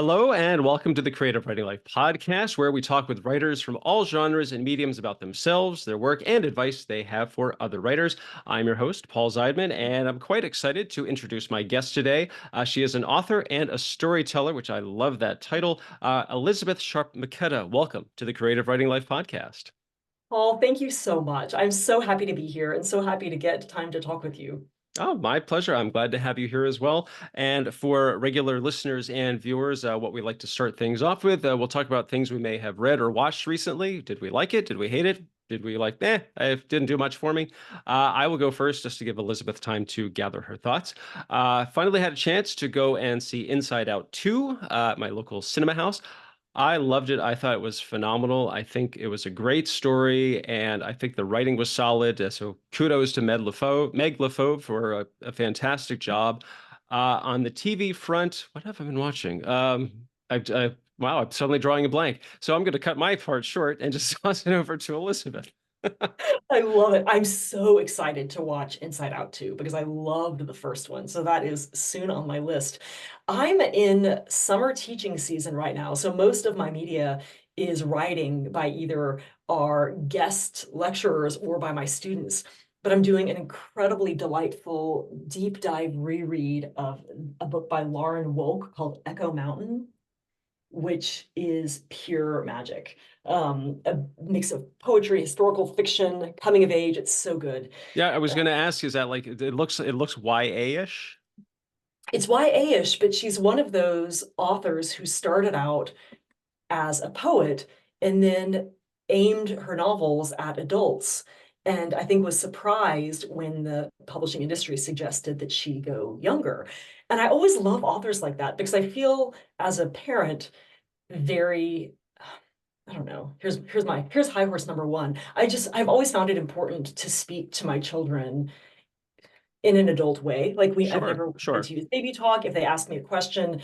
Hello, and welcome to the Creative Writing Life podcast, where we talk with writers from all genres and mediums about themselves, their work, and advice they have for other writers. I'm your host, Paul Zeidman, and I'm quite excited to introduce my guest today. She is an author and a storyteller, which I love that title. Elisabeth Sharp McKetta, welcome to the Creative Writing Life podcast. Paul, thank you so much. I'm so happy to be here and so happy to get time to talk with you. Oh, my pleasure. I'm glad to have you here as well. And for regular listeners and viewers, what we like to start things off with, we'll talk about things we may have read or watched recently. Did we like it? Did we hate it? Did we like, it didn't do much for me? I will go first just to give Elisabeth time to gather her thoughts. Finally had a chance to go and see Inside Out 2 at my local cinema house. I loved it. I thought it was phenomenal. I think it was a great story, and I think the writing was solid. So kudos to Meg LaFauve for a fantastic job. On the TV front, what have I been watching? Wow, I'm suddenly drawing a blank. So I'm going to cut my part short and just toss it over to Elisabeth. I love it. I'm so excited to watch Inside Out 2 because I loved the first one. So that is soon on my list. I'm in summer teaching season right now. So most of my media is writing by either our guest lecturers or by my students. But I'm doing an incredibly delightful deep dive reread of a book by Lauren Wolk called Echo Mountain, which is pure magic. A mix of poetry, historical fiction, coming of age. It's so good. Yeah, I was Uh, going to ask, is that like it looks YA-ish? it's YA-ish, but she's one of those authors who started out as a poet and then aimed her novels at adults. And I think was surprised when the publishing industry suggested that she go younger. And I always love authors like that because I feel as a parent very, I don't know. Here's high horse number one. I've always found it important to speak to my children in an adult way. I've Sure, never wanted sure. to use baby talk. If they ask me a question,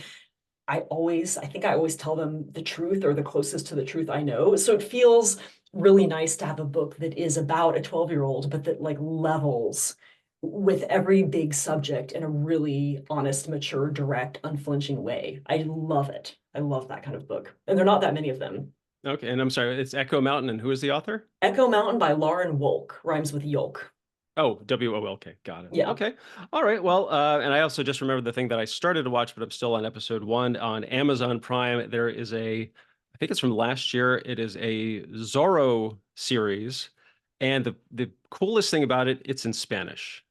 I think I always tell them the truth or the closest to the truth I know. So it feels really nice to have a book that is about a 12-year-old, but that like levels with every big subject in a really honest, mature, direct, unflinching way. I love it. I love that kind of book. And there are not that many of them. Okay, and I'm sorry, it's Echo Mountain, and who is the author? Echo Mountain by Lauren Wolk rhymes with yolk. Oh, WOLK. Got it. Yeah. Okay. All right. Well, and I also just remembered the thing that I started to watch, but I'm still on episode one on Amazon Prime. There is I think it's from last year. It is a Zorro series. And the coolest thing about it, it's in Spanish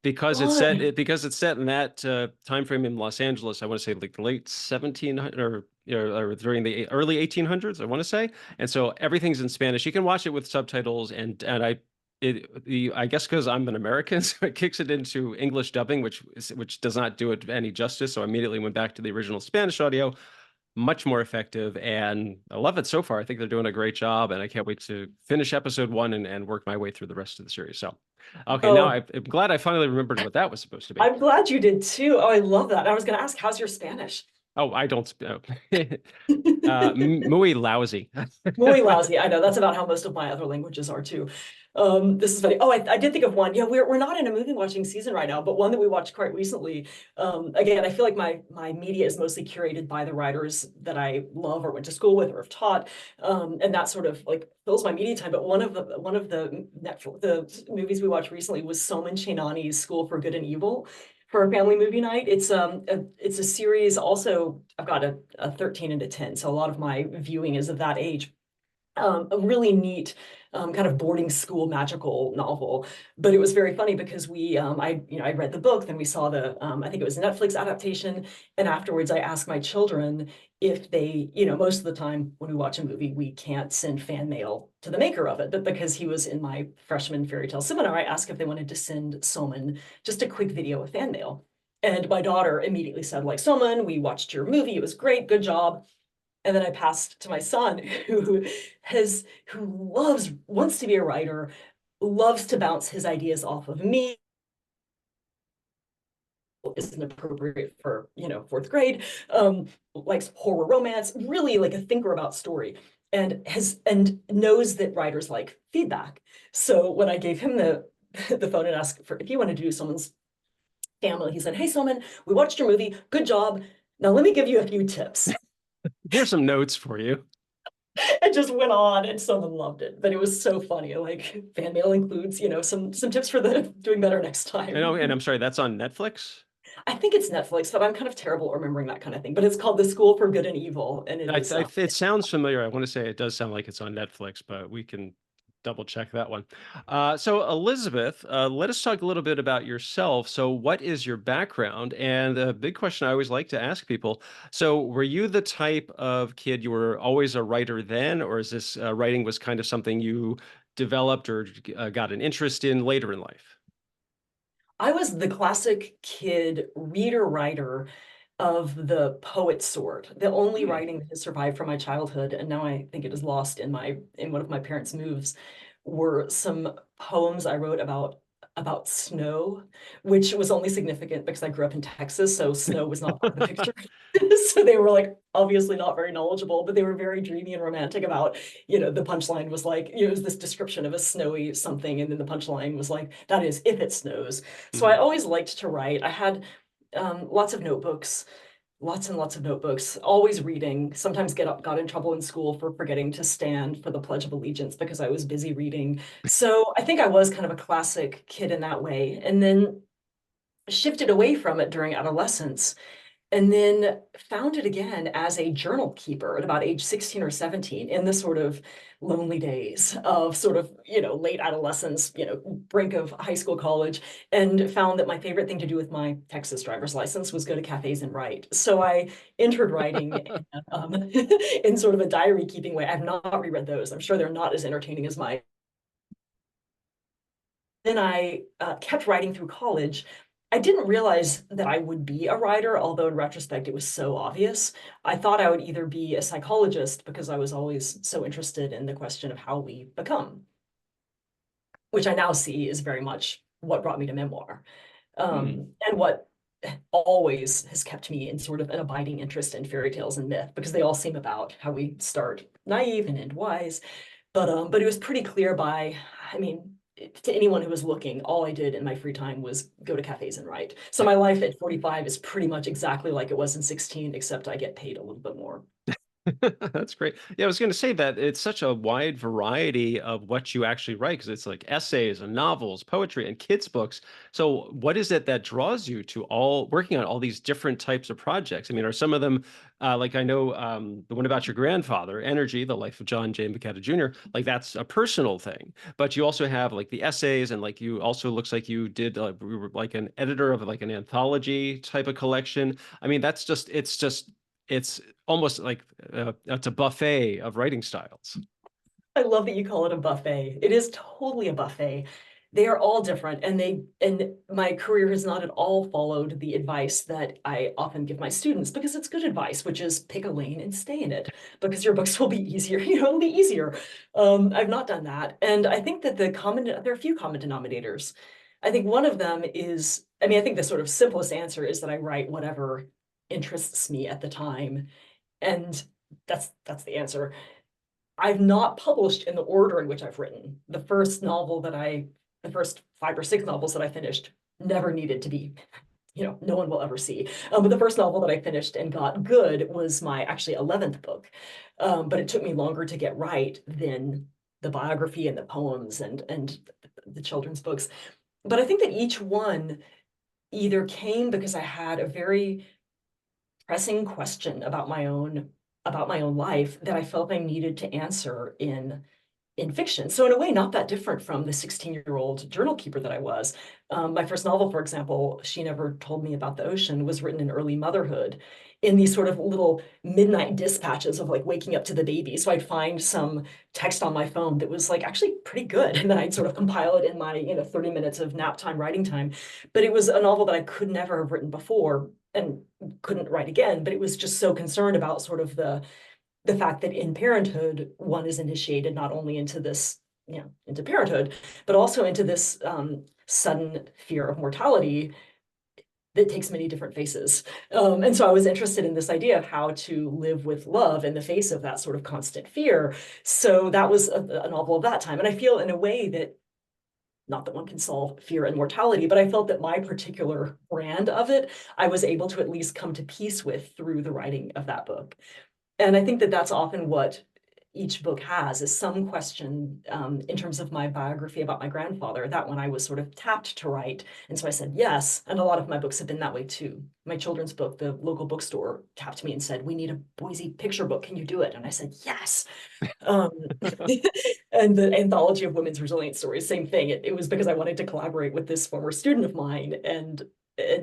Fun. because it's set in that time frame in Los Angeles. I want to say like the late 1700 or or during the early 1800s, I want to say. And so everything's in Spanish. You can watch it with subtitles, and I guess because I'm an American, so it kicks it into English dubbing, which does not do it any justice. So I immediately went back to the original Spanish audio, much more effective, and I love it so far. I think they're doing a great job, and I can't wait to finish episode one and work my way through the rest of the series. So, okay, now Oh, I'm glad I finally remembered what that was supposed to be. I'm glad you did too. Oh, I love that. I was going to ask, how's your Spanish? Oh, I don't. Muy lousy. Muy lousy. I know that's about how most of my other languages are too. This is funny. Oh, I did think of one. Yeah, we're not in a movie watching season right now, but one that we watched quite recently. Again, I feel like my media is mostly curated by the writers that I love or went to school with or have taught, and that sort of like fills my media time. But one of the Netflix, the movies we watched recently was Soman Chainani's School for Good and Evil for a family movie night. It's a series. Also, I've got a 13 and a 10, so a lot of my viewing is of that age. A really neat kind of boarding school magical novel. But it was very funny because I read the book, then we saw I think it was a Netflix adaptation, and afterwards I asked my children if they, most of the time when we watch a movie, we can't send fan mail to the maker of it. But because he was in my freshman fairy tale seminar, I asked if they wanted to send Soman just a quick video of fan mail. And my daughter immediately said, like, Soman, we watched your movie. It was great. Good job. And then I passed to my son who wants to be a writer, loves to bounce his ideas off of me, isn't appropriate for, fourth grade, likes horror romance, really like a thinker about story, and knows that writers like feedback. So when I gave him the phone and asked for if he wanted to do someone's family, he said, "Hey, Soman, we watched your movie. Good job. Now, let me give you a few tips. Here's some notes for you. It just went on and someone loved it, but it was so funny. Like fan mail includes, some tips for the doing better next I know, and time. I'm sorry, that's on Netflix. I think it's Netflix, but I'm kind of terrible at remembering that kind of thing. But it's called The School for Good and Evil, and it is It sounds familiar. I want to say it does sound like it's on Netflix, but we can double check that one. So, Elizabeth, let us talk a little bit about yourself. So, what is your background? And a big question I always like to ask people. So, were you the type of kid you were always a writer then, or is this writing was kind of something you developed or got an interest in later in life? I was the classic kid reader writer of the poet sort, the only Hmm. writing that has survived from my childhood, and now I think it is lost in one of my parents' moves, were some poems I wrote about snow, which was only significant because I grew up in Texas, so snow was not part of the picture. So they were like obviously not very knowledgeable, but they were very dreamy and romantic about, the punchline was like, it was this description of a snowy something, and then the punchline was like, that is if it snows. So I Mhm. always liked to write. I had lots of notebooks, lots and lots of notebooks, always reading. Sometimes got in trouble in school for forgetting to stand for the Pledge of Allegiance because I was busy reading. So I think I was kind of a classic kid in that way, and then shifted away from it during adolescence and then found it again as a journal keeper at about age 16 or 17 in the sort of lonely days of sort of, late adolescence, brink of high school, college, and found that my favorite thing to do with my Texas driver's license was go to cafes and write. So I entered writing in sort of a diary keeping way. I've not reread those. I'm sure they're not as entertaining as my. Then I kept writing through college. I didn't realize that I would be a writer, although in retrospect it was so obvious. I thought I would either be a psychologist because I was always so interested in the question of how we become, which I now see is very much what brought me to memoir, Hmm. and what always has kept me in sort of an abiding interest in fairy tales and myth, because they all seem about how we start naive and end wise. But it was pretty clear I mean, to anyone who was looking, all I did in my free time was go to cafes and write. So my life at 45 is pretty much exactly like it was in 16, except I get paid a little bit more. That's great. Yeah, I was going to say that it's such a wide variety of what you actually write because it's like essays and novels, poetry, and kids' books. So, what is it that draws you to all working on all these different types of projects? I mean, are some of them like I know the one about your grandfather, Energy, the life of John J. McKetta Jr., like that's a personal thing, but you also have like the essays and like you also looks like you did we were like an editor of like an anthology type of collection. I mean, it's almost like it's a buffet of writing styles. I love that you call it a buffet. It is totally a buffet. They are all different, and my career has not at all followed the advice that I often give my students, because it's good advice, which is pick a lane and stay in it because your books will be easier, it'll be easier. I've not done that. And I think that there are a few common denominators. I think one of them is, I mean, I think the sort of simplest answer is that I write whatever interests me at the time. And that's the answer. I've not published in the order in which I've written. The first 5 or 6 novels that I finished never needed to be, no one will ever see. But the first novel that I finished and got good was my actually 11th book. But it took me longer to get right than the biography and the poems and the children's books. But I think that each one either came because I had a very pressing question about my own life that I felt I needed to answer in fiction. So in a way, not that different from the 16-year-old journal keeper that I was. My first novel, for example, She Never Told Me About the Ocean, was written in early motherhood in these sort of little midnight dispatches of like waking up to the baby. So I'd find some text on my phone that was like actually pretty good. And then I'd sort of compile it in my, 30 minutes of nap time, writing time. But it was a novel that I could never have written before and couldn't write again. But it was just so concerned about sort of the fact that in parenthood, one is initiated not only into this, into parenthood, but also into this sudden fear of mortality that takes many different faces. And so I was interested in this idea of how to live with love in the face of that sort of constant fear. So that was a novel of that time. And I feel in a way that not that one can solve fear and mortality, but I felt that my particular brand of it, I was able to at least come to peace with through the writing of that book. And I think that that's often what each book has, is some question in terms of my biography about my grandfather. That one I was sort of tapped to write. And so I said yes. And a lot of my books have been that way too. My children's book, the local bookstore tapped me and said, "We need a Boise picture book. Can you do it?" And I said, yes. Um, and the anthology of women's resilience stories, same thing. It was because I wanted to collaborate with this former student of mine, and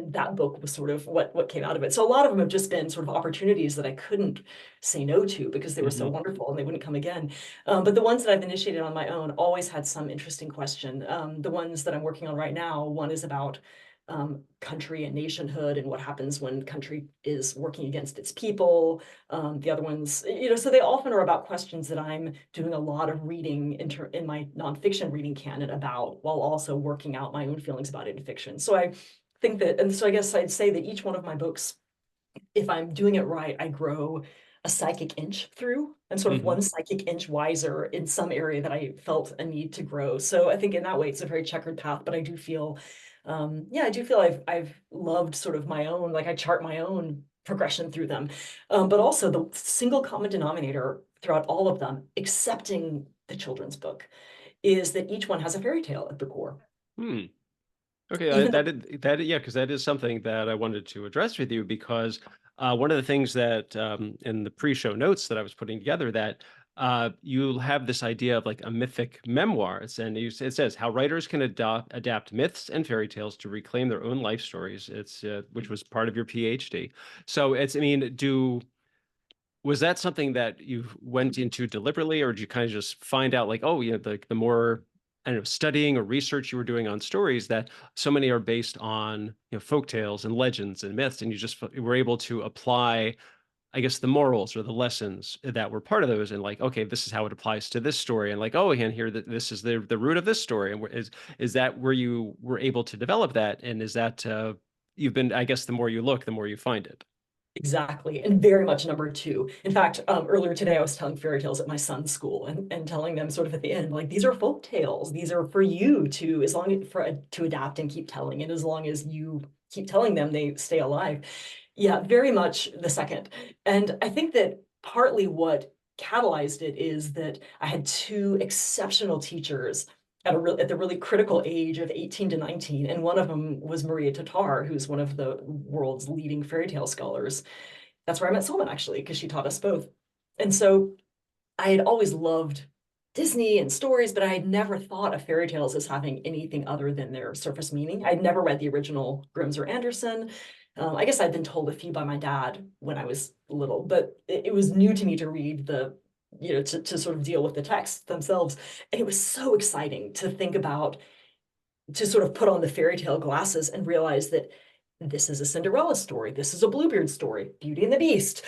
that book was sort of what came out of it. So a lot of them have just been sort of opportunities that I couldn't say no to because they were so wonderful and they wouldn't come again. But the ones that I've initiated on my own always had some interesting question. The ones that I'm working on right now, one is about country and nationhood and what happens when country is working against its people. The other ones, so they often are about questions that I'm doing a lot of reading in my nonfiction reading canon about, while also working out my own feelings about it in fiction. So I think that, and so I guess I'd say that each one of my books, if I'm doing it right, I grow a psychic inch through. I'm sort of one psychic inch wiser in some area that I felt a need to grow. So I think in that way, it's a very checkered path, but I do feel, I do feel I've loved sort of my own, like I chart my own progression through them. But also the single common denominator throughout all of them, excepting the children's book, is that each one has a fairy tale at the core. Hmm. Okay, Even though yeah, because that is something that I wanted to address with you because one of the things that in the pre-show notes that I was putting together that you have this idea of like a mythic memoirs, and it says how writers can adapt myths and fairy tales to reclaim their own life stories. It's which was part of your PhD. So I mean, was that something that you went into deliberately, or did you kind of just find out like, oh, the more I don't know, studying or research you were doing on stories that so many are based on folk tales and legends and myths, and you just were able to apply, I guess, the morals or the lessons that were part of those, and like, okay, this is how it applies to this story, and like, oh, and here that this is the root of this story, and is that where you were able to develop that, and is that you've been, I guess, the more you look, the more you find it. exactly, and very much number two. In fact, earlier today I was telling fairy tales at my son's school and telling them sort of at the end, like, these are folk tales. These are for you to, as long as for to adapt and keep telling, and as long as you keep telling them, they stay alive. Yeah, very much the second. And I think that partly what catalyzed it is that I had two exceptional teachers at the really critical age of 18 to 19. And one of them was Maria Tatar, who's one of the world's leading fairy tale scholars. That's where I met Solomon, actually, because she taught us both. And so I had always loved Disney and stories, but I had never thought of fairy tales as having anything other than their surface meaning. I'd never read the original Grimm's or Anderson. I guess I'd been told a few by my dad when I was little, but it was new to me to read to sort of deal with the texts themselves. And it was so exciting to think about, to sort of put on the fairy tale glasses and realize that this is a Cinderella story, this is a Bluebeard story, Beauty and the Beast,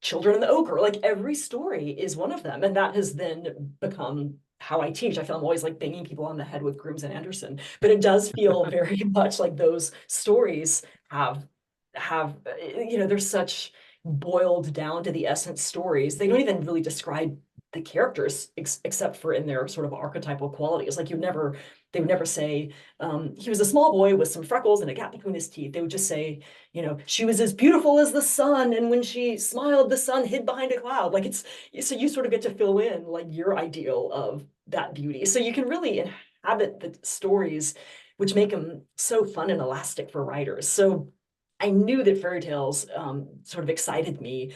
Children and the Ogre, like every story is one of them. And that has then become how I teach. I feel I'm always like banging people on the head with Grimm's and Anderson, but it does feel very much like those stories they're such boiled down to the essence stories. They don't even really describe the characters except for in their sort of archetypal qualities. Like they would never say, he was a small boy with some freckles and a gap between his teeth. They would just say, she was as beautiful as the sun, and when she smiled, the sun hid behind a cloud. Like so you sort of get to fill in like your ideal of that beauty. So you can really inhabit the stories, which make them so fun and elastic for writers. So I knew that fairy tales sort of excited me.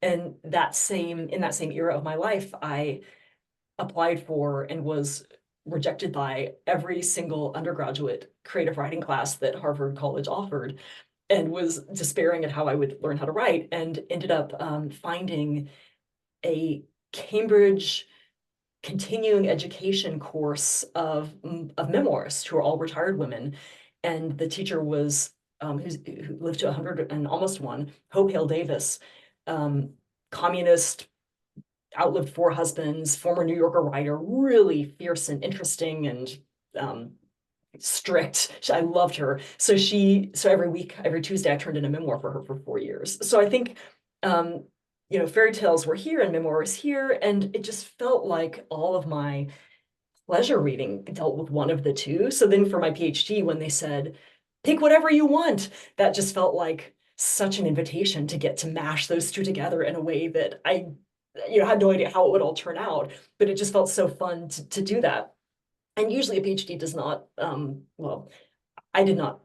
And in that same era of my life, I applied for and was rejected by every single undergraduate creative writing class that Harvard College offered, and was despairing at how I would learn how to write, and ended up finding a Cambridge continuing education course of memoirists who are all retired women. And the teacher was who lived to 100 and almost one, Hope Hale Davis, communist, outlived four husbands, former New Yorker writer, really fierce and interesting and strict. I loved her. So every week, every Tuesday, I turned in a memoir for her for 4 years. So I think fairy tales were here and memoirs here, and it just felt like all of my pleasure reading dealt with one of the two. So then for my PhD, when they said, pick whatever you want, that just felt like such an invitation to get to mash those two together in a way that I, had no idea how it would all turn out, but it just felt so fun to do that. And usually a PhD does not, well, I did not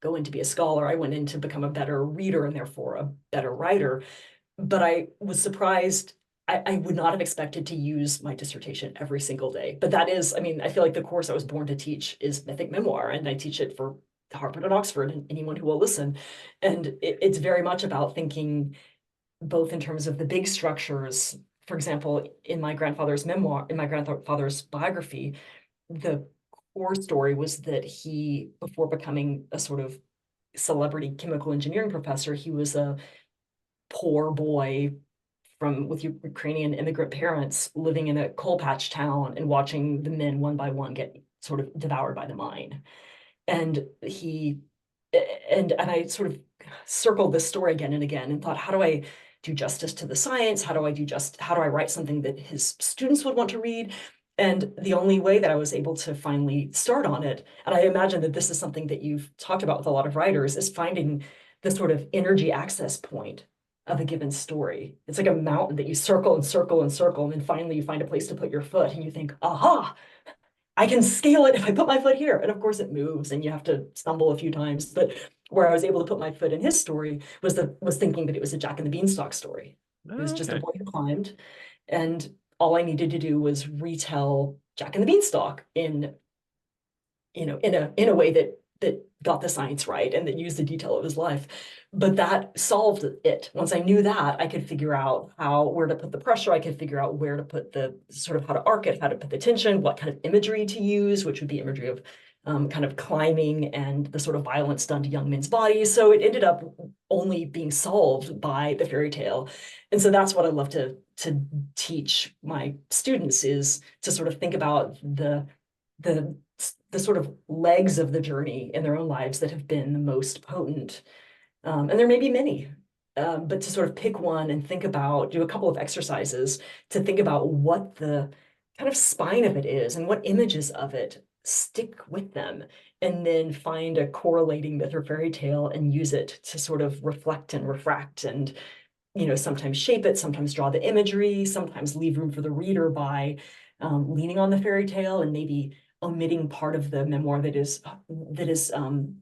go in to be a scholar. I went in to become a better reader and therefore a better writer. But I was surprised. I would not have expected to use my dissertation every single day. But that is, I mean, I feel like the course I was born to teach is mythic memoir, and I teach it for Harvard and Oxford and anyone who will listen. And it's very much about thinking both in terms of the big structures. For example, in my grandfather's memoir, in my grandfather's biography, the core story was that he, before becoming a sort of celebrity chemical engineering professor, he was a poor boy with Ukrainian immigrant parents living in a coal patch town and watching the men one by one get sort of devoured by the mine. And I sort of circled this story again and again and thought, how do I do justice to the science? How do I write something that his students would want to read? And the only way that I was able to finally start on it, and I imagine that this is something that you've talked about with a lot of writers, is finding the sort of energy access point of a given story. It's like a mountain that you circle and circle and circle, and then finally you find a place to put your foot and you think, aha, I can scale it if I put my foot here. And of course it moves and you have to stumble a few times. But where I was able to put my foot in his story was thinking that it was a Jack and the Beanstalk story. It was Oh, just a okay. boy who climbed, and all I needed to do was retell Jack and the Beanstalk in a way that got the science right and that used the detail of his life. But that solved it. Once I knew that, I could figure out where to put the pressure. I could figure out where to put the sort of how to arc it, how to put the tension, what kind of imagery to use, which would be imagery of kind of climbing and the sort of violence done to young men's bodies. So it ended up only being solved by the fairy tale. And so that's what I love to teach my students, is to sort of think about the the sort of legs of the journey in their own lives that have been the most potent. And there may be many, but to sort of pick one and do a couple of exercises to think about what the kind of spine of it is and what images of it stick with them, and then find a correlating myth or fairy tale and use it to sort of reflect and refract and, sometimes shape it, sometimes draw the imagery, sometimes leave room for the reader by leaning on the fairy tale and maybe omitting part of the memoir that is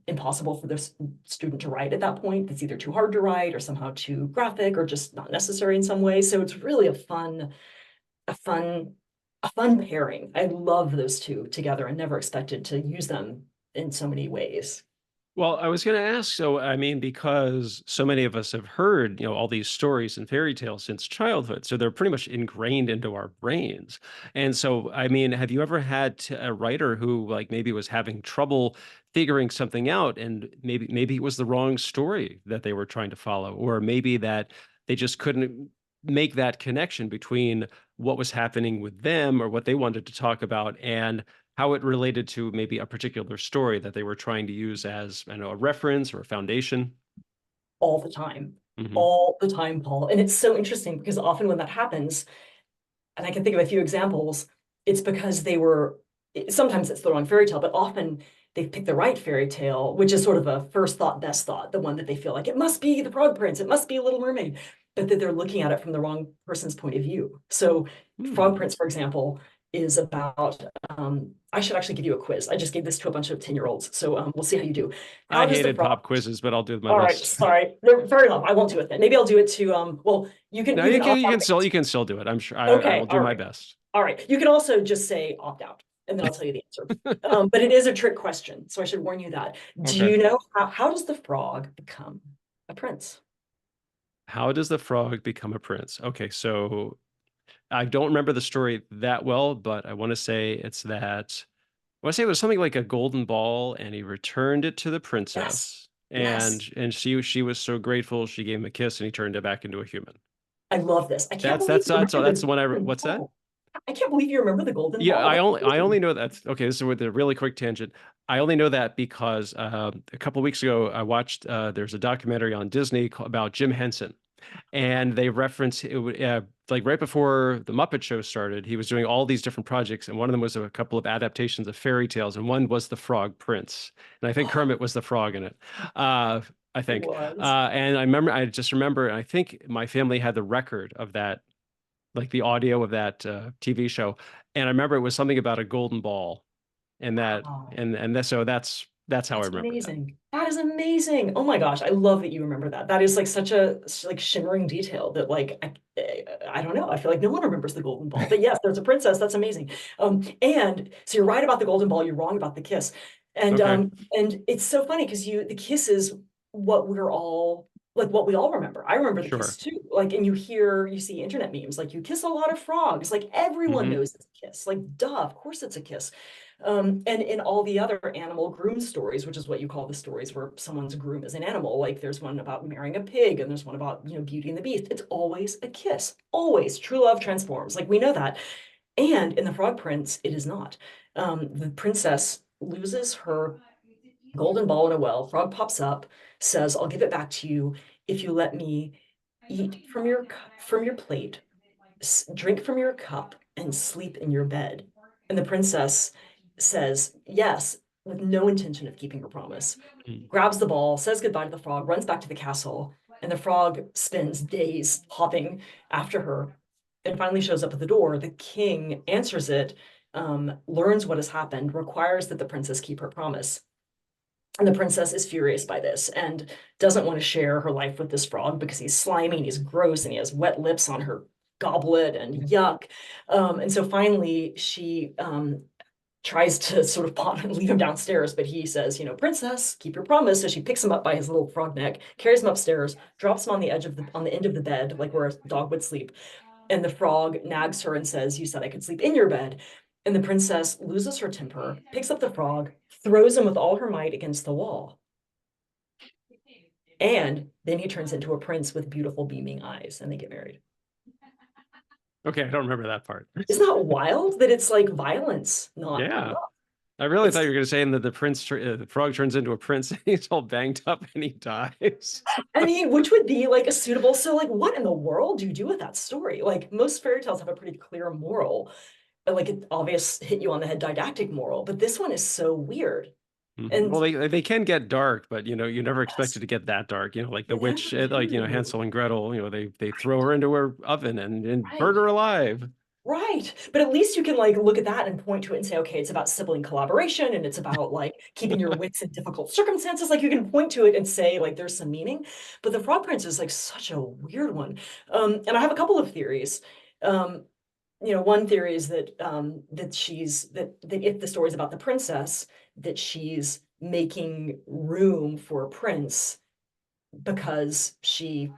impossible for the student to write at that point. That's either too hard to write or somehow too graphic or just not necessary in some way. So it's really a fun, a fun pairing. I love those two together and never expected to use them in so many ways. Well, I was going to ask, so I mean, because so many of us have heard, all these stories and fairy tales since childhood, so they're pretty much ingrained into our brains. And so, I mean, have you ever had a writer who, like, maybe was having trouble figuring something out, and maybe it was the wrong story that they were trying to follow, or maybe that they just couldn't make that connection between what was happening with them or what they wanted to talk about and how it related to maybe a particular story that they were trying to use as, I don't know, a reference or a foundation? All the time, Hmm. all the time, Paul. And it's so interesting because often when that happens, and I can think of a few examples, it's because sometimes it's the wrong fairy tale, but often they've picked the right fairy tale, which is sort of a first thought, best thought, the one that they feel like it must be the Frog Prince, it must be Little Mermaid, but that they're looking at it from the wrong person's point of view. So Frog Hmm. Prince, for example, is about, I should actually give you a quiz. I just gave this to a bunch of 10-year-olds. So we'll see how you do. How I does the hated frog pop quizzes, but I'll do my All right, best. sorry. No, fair enough. I won't do it then. Maybe I'll do it to well, you can No, you can opt you out can of the still answer. do it. I'm sure I will Okay, do all my right. best. All right. You can also just say opt out, and then I'll tell you the answer. But it is a trick question, so I should warn you that. Do Okay. you know how does the frog become a prince? How does the frog become a prince? Okay, so I don't remember the story that well, but I want to say it's that I want to say it was something like a golden ball, and he returned it to the Yes. princess, Yes. and she was so grateful she gave him a kiss, and he turned it back into a human. I love this. I can't believe you remember That's the the one golden what's that? ball. I can't believe you remember the golden Yeah, ball. That's I amazing. only know that. Okay, this is with a really quick tangent. I only know that because a couple of weeks ago I watched there's a documentary on Disney about Jim Henson, and they reference like right before the Muppet Show started, he was doing all these different projects, and one of them was a couple of adaptations of fairy tales, and one was The Frog Prince, and I think Kermit was the frog in it. Uh, I It think, was. and I just remember, I think my family had the record of that, like the audio of that TV show, and I remember it was something about a golden ball, and that, Wow. and that, so that's how I That's remember that. amazing. That is amazing. Oh my gosh, I love that you remember that. That is like such a like shimmering detail that like I don't know. I feel like no one remembers the golden ball. But yes, there's a princess. That's amazing. And so you're right about the golden ball. You're wrong about the kiss. Okay, And it's so funny because the kiss is what we're all like what we all remember. I remember the kiss sure. too. Like, and you see internet memes like you kiss a lot of frogs. Like everyone Hmm. knows it's a kiss. Like, duh, of course it's a kiss. And in all the other animal groom stories, which is what you call the stories where someone's groom is an animal, like there's one about marrying a pig and there's one about, Beauty and the Beast. It's always a kiss. Always. True love transforms. Like we know that. And in The Frog Prince, it is not. The princess loses her golden ball in a well. Frog pops up, says, "I'll give it back to you if you let me eat from your plate, drink from your cup, and sleep in your bed." And the princess says yes, with no intention of keeping her promise, grabs the ball, says goodbye to the frog, runs back to the castle, and the frog spends days hopping after her and finally shows up at the door. The king answers it, learns what has happened, requires that the princess keep her promise. And the princess is furious by this and doesn't want to share her life with this frog because he's slimy and he's gross and he has wet lips on her goblet and yuck. And so finally she tries to sort of pawn and leave him downstairs, but he says, "Princess, keep your promise." So she picks him up by his little frog neck, carries him upstairs, drops him on the on the end of the bed, like where a dog would sleep. And the frog nags her and says, "You said I could sleep in your bed." And the princess loses her temper, picks up the frog, throws him with all her might against the wall. And then he turns into a prince with beautiful beaming eyes and they get married. Okay, I don't remember that part. Isn't that wild that it's like violence, not Yeah. love? I really thought It's, you were going to say that the frog turns into a prince and he's all banged up and he dies. I mean, which would be like a suitable, so like what in the world do you do with that story? Like most fairy tales have a pretty clear moral, like an obvious hit you on the head didactic moral, but this one is so weird. Mhm. And Well, they can get dark, but you never expect it yes, to get that dark. Like the you witch, never like do. Hansel and Gretel. They throw her into her oven and burn Right. her alive. Right. But at least you can like look at that and point to it and say, okay, it's about sibling collaboration and it's about like keeping your wits in difficult circumstances. Like you can point to it and say like there's some meaning. But the Frog Prince is like such a weird one. And I have a couple of theories. Um, one theory is that that if the story is about the princess, that she's making room for a prince because she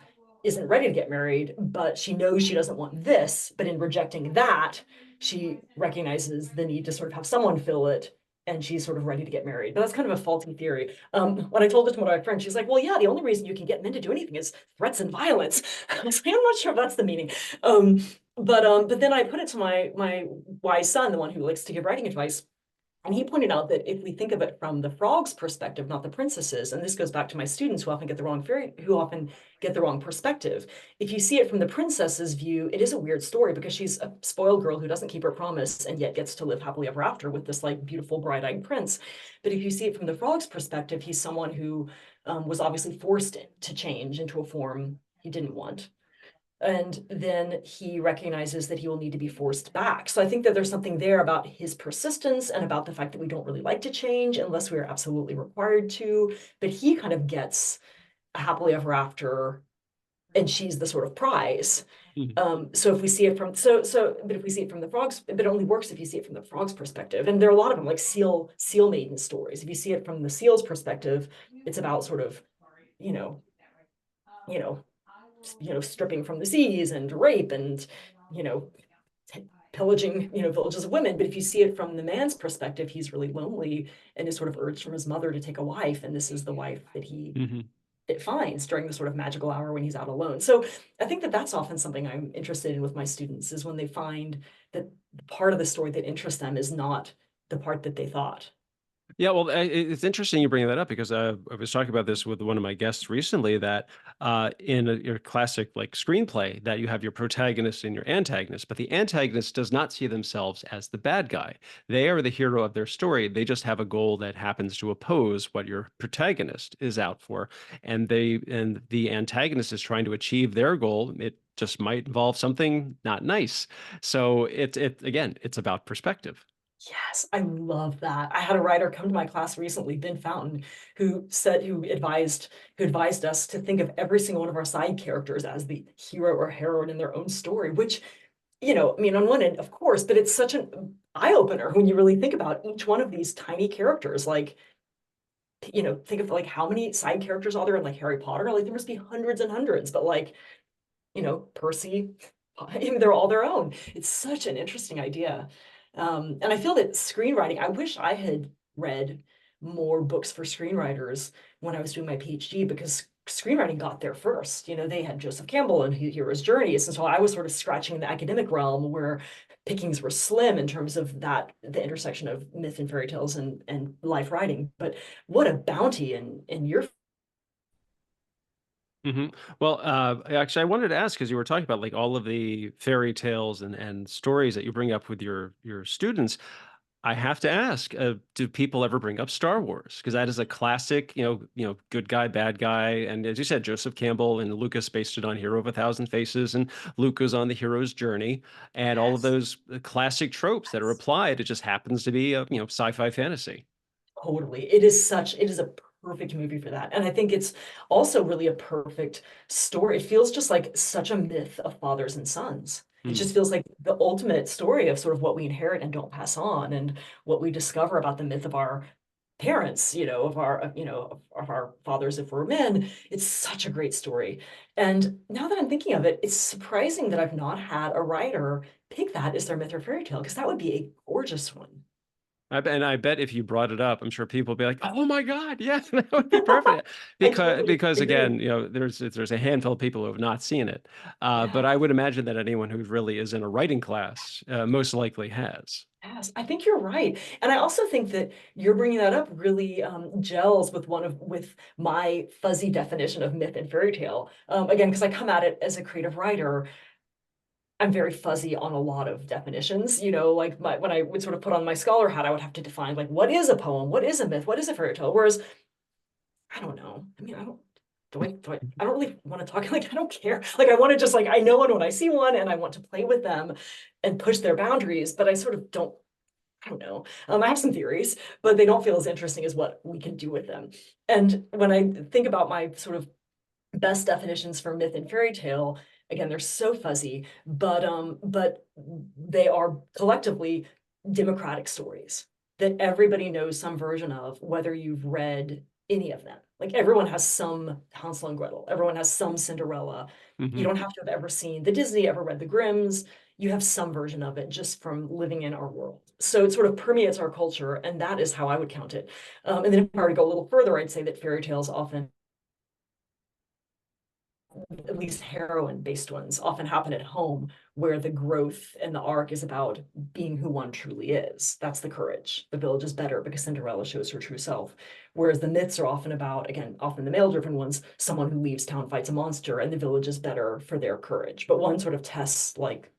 isn't ready to get married, but she knows she doesn't want this. But in rejecting that, she recognizes the need to sort of have someone fill it. And she's sort of ready to get married. But that's kind of a faulty theory. When I told it to one of my friends, she's like, "Well, yeah, the only reason you can get men to do anything is threats and violence." I was like, "I'm not sure if that's the meaning." But then I put it to my wise son, the one who likes to give writing advice. And he pointed out that if we think of it from the frog's perspective, not the princess's, and this goes back to my students who often get the wrong perspective. If you see it from the princess's view, it is a weird story because she's a spoiled girl who doesn't keep her promise and yet gets to live happily ever after with this like beautiful bright-eyed prince. But if you see it from the frog's perspective, he's someone who was obviously forced to change into a form he didn't want. And then he recognizes that he will need to be forced back. So I think that there's something there about his persistence and about the fact that we don't really like to change unless we are absolutely required to. But he kind of gets a happily ever after, and she's the sort of prize. Mhm. So if we see it from but if we see it from the frogs, but it only works if you see it from the frog's perspective. And there are a lot of them, like seal maiden stories. If you see it from the seal's perspective, it's about sort of, you know, you know, stripping from the seas and rape and, you know, pillaging, villages of women. But if you see it from the man's perspective, he's really lonely and is sort of urged from his mother to take a wife. And this is the wife that he Mhm. it finds during the sort of magical hour when he's out alone. So I think that that's often something I'm interested in with my students is when they find that the part of the story that interests them is not the part that they thought. Yeah, well, it's interesting you bring that up because I was talking about this with one of my guests recently that in your classic like screenplay that you have your protagonist and your antagonist, but the antagonist does not see themselves as the bad guy. They are the hero of their story. They just have a goal that happens to oppose what your protagonist is out for, and the antagonist is trying to achieve their goal. It just might involve something not nice. So it again, it's about perspective. Yes, I love that. I had a writer come to my class recently, Ben Fountain, who advised us to think of every single one of our side characters as the hero or heroine in their own story, which, I mean, on one end, of course, but it's such an eye-opener when you really think about each one of these tiny characters. Like, think of like how many side characters are there in like Harry Potter? Like there must be hundreds and hundreds, but like, Percy, I mean, they're all their own. It's such an interesting idea. And I feel that screenwriting, I wish I had read more books for screenwriters when I was doing my PhD because screenwriting got there first. They had Joseph Campbell and Hero's Journeys. And so I was sort of scratching in the academic realm where pickings were slim in terms of the intersection of myth and fairy tales and life writing. But what a bounty in your Hmm. Well, actually, I wanted to ask because you were talking about like all of the fairy tales and stories that you bring up with your students. I have to ask, do people ever bring up Star Wars? Because that is a classic, good guy, bad guy, and as you said, Joseph Campbell and Lucas based it on Hero of a Thousand Faces, and Luke goes on the hero's journey, and all of Yes. those classic tropes that are applied. It just happens to be a sci-fi fantasy. Totally. It is a perfect movie for that. And I think it's also really a perfect story. It feels just like such a myth of fathers and sons. It Hmm. just feels like the ultimate story of sort of what we inherit and don't pass on and what we discover about the myth of our parents, of our fathers if we're men. It's such a great story. And now that I'm thinking of it, it's surprising that I've not had a writer pick that as their myth or fairy tale, because that would be a gorgeous one. And I bet if you brought it up, I'm sure people would be like, "Oh my God, yes, that would be perfect." I Because totally again, agree. there's a handful of people who have not seen it, Yeah. but I would imagine that anyone who really is in a writing class most likely has. Yes, I think you're right. And I also think that you're bringing that up really gels with with my fuzzy definition of myth and fairy tale. Again, because I come at it as a creative writer, I'm very fuzzy on a lot of definitions. Like when I would sort of put on my scholar hat, I would have to define like what is a poem, what is a myth, what is a fairy tale. Whereas I don't know. I mean, I don't. I don't really want to talk like I don't care. Like I want to just like I know when I see one and I want to play with them and push their boundaries, but I sort of don't. I don't know. I have some theories, but they don't feel as interesting as what we can do with them. And when I think about my sort of best definitions for myth and fairy tale, again, they're so fuzzy, but they are collectively democratic stories that everybody knows some version of, whether you've read any of them. Like everyone has some Hansel and Gretel, everyone has some Cinderella. You Hmm. don't have to have ever seen the Disney, ever read the Grimms. You have some version of it just from living in our world. So it sort of permeates our culture, and that is how I would count it. And then if I were to go a little further, I'd say that fairy tales often, at least heroine-based ones, often happen at home, where the growth and the arc is about being who one truly is. That's the courage. The village is better because Cinderella shows her true self. Whereas the myths are often about, again, often the male-driven ones, someone who leaves town, fights a monster, and the village is better for their courage. But one sort of tests like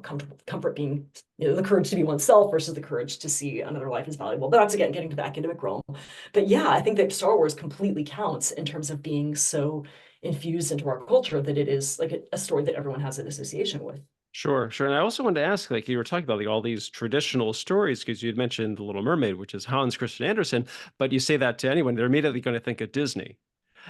comfort being, the courage to be oneself versus the courage to see another life as valuable. But that's again getting to the academic realm. But yeah, I think that Star Wars completely counts in terms of being so infused into our culture that it is like a story that everyone has an association with. Sure, sure. And I also wanted to ask, like you were talking about like all these traditional stories, because you had mentioned The Little Mermaid, which is Hans Christian Andersen, but you say that to anyone, they're immediately going to think of Disney.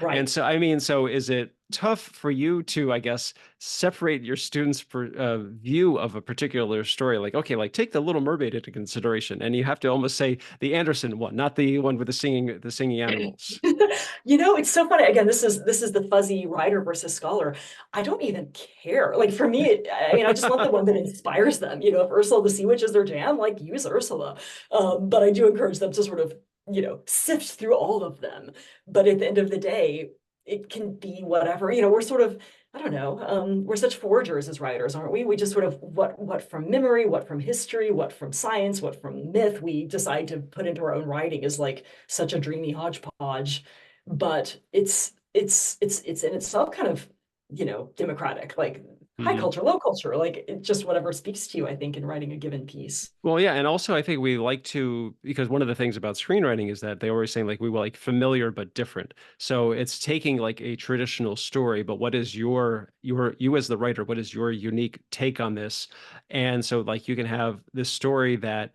And Right. so, I mean, so is it tough for you to, I guess, separate your students' view of a particular story? Like, okay, like take the Little Mermaid into consideration, and you have to almost say the Anderson one, not the one with the singing animals. It's so funny. Again, this is the fuzzy writer versus scholar. I don't even care. Like for me, I mean, I just want the one that inspires them. If Ursula the Sea Witch is their jam, like use Ursula. But I do encourage them to sort of, sift through all of them. But at the end of the day, it can be whatever. We're sort of, I don't know, we're such forgers as writers, aren't we? We just sort of what from memory, what from history, what from science, what from myth, we decide to put into our own writing is like such a dreamy hodgepodge. But it's in itself kind of, democratic, like high Mhm. culture, low culture, like just whatever speaks to you, I think, in writing a given piece. Well, yeah, and also I think we like to, because one of the things about screenwriting is that they always say like we will like familiar but different. So it's taking like a traditional story, but what is your you as the writer, what is your unique take on this? And so like you can have this story that,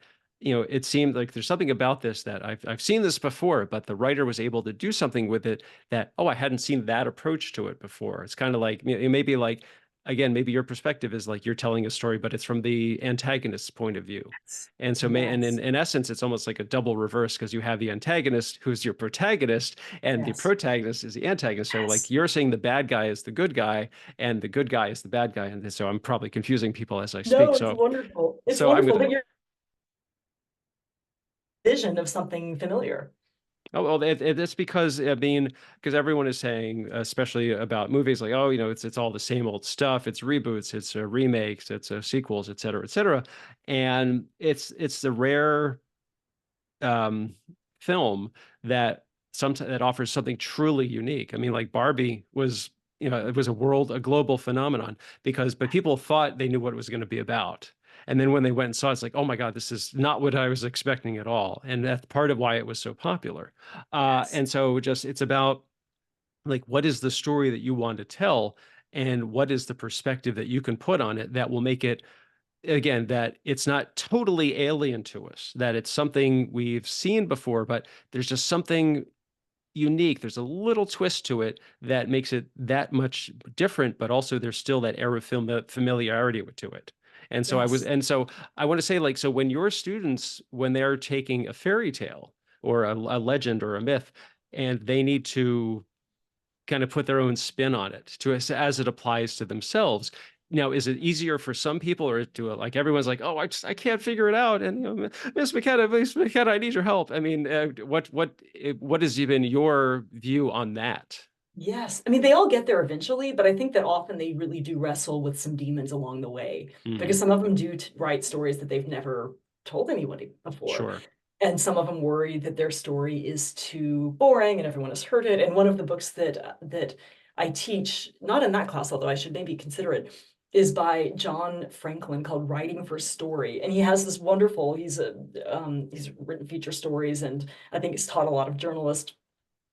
it seemed like there's something about this that I've seen this before, but the writer was able to do something with it that, oh, I hadn't seen that approach to it before. It's kind of like, it may be like, again, maybe your perspective is like you're telling a story, but it's from the antagonist's point of view. Yes. And so and Yes. in essence, it's almost like a double reverse because you have the antagonist who's your protagonist and the Yes. protagonist is the antagonist. So like Yes. you're saying the bad guy is the good guy and the good guy is the bad guy. And so I'm probably confusing people as I speak. No, it's So wonderful. It's so I'm wonderful, gonna but your vision of something familiar. Oh, well, it's because I mean, because everyone is saying, especially about movies, like, oh, it's all the same old stuff. It's reboots, it's remakes, it's sequels, et cetera, et cetera. And it's the rare um, film that sometimes that offers something truly unique. I mean, like Barbie was, it was a global phenomenon but people thought they knew what it was going to be about. And then when they went and saw it, it's like, oh my God, this is not what I was expecting at all. And that's part of why it was so popular. Yes. And so it's about like, what is the story that you want to tell? And what is the perspective that you can put on it that will make it again, that it's not totally alien to us, that it's something we've seen before, but there's just something unique. There's a little twist to it that makes it that much different, but also there's still that air of familiarity to it. Yes. And so I want to say, like, so when your students, when they're taking a fairy tale or a legend or a myth, and they need to kind of put their own spin on it to as it applies to themselves. Now, is it easier for some people, or do it like everyone's like, oh, I can't figure it out, and Miss McKetta, I need your help. I mean, what has been your view on that? Yes. I mean, they all get there eventually, but I think that often they really do wrestle with some demons along the way Hmm. because some of them do write stories that they've never told anybody before. Sure. And some of them worry that their story is too boring and everyone has heard it. And one of the books that I teach, not in that class, although I should maybe consider it, is by John Franklin called Writing for Story. And he has this wonderful, he's written feature stories and I think he's taught a lot of journalists.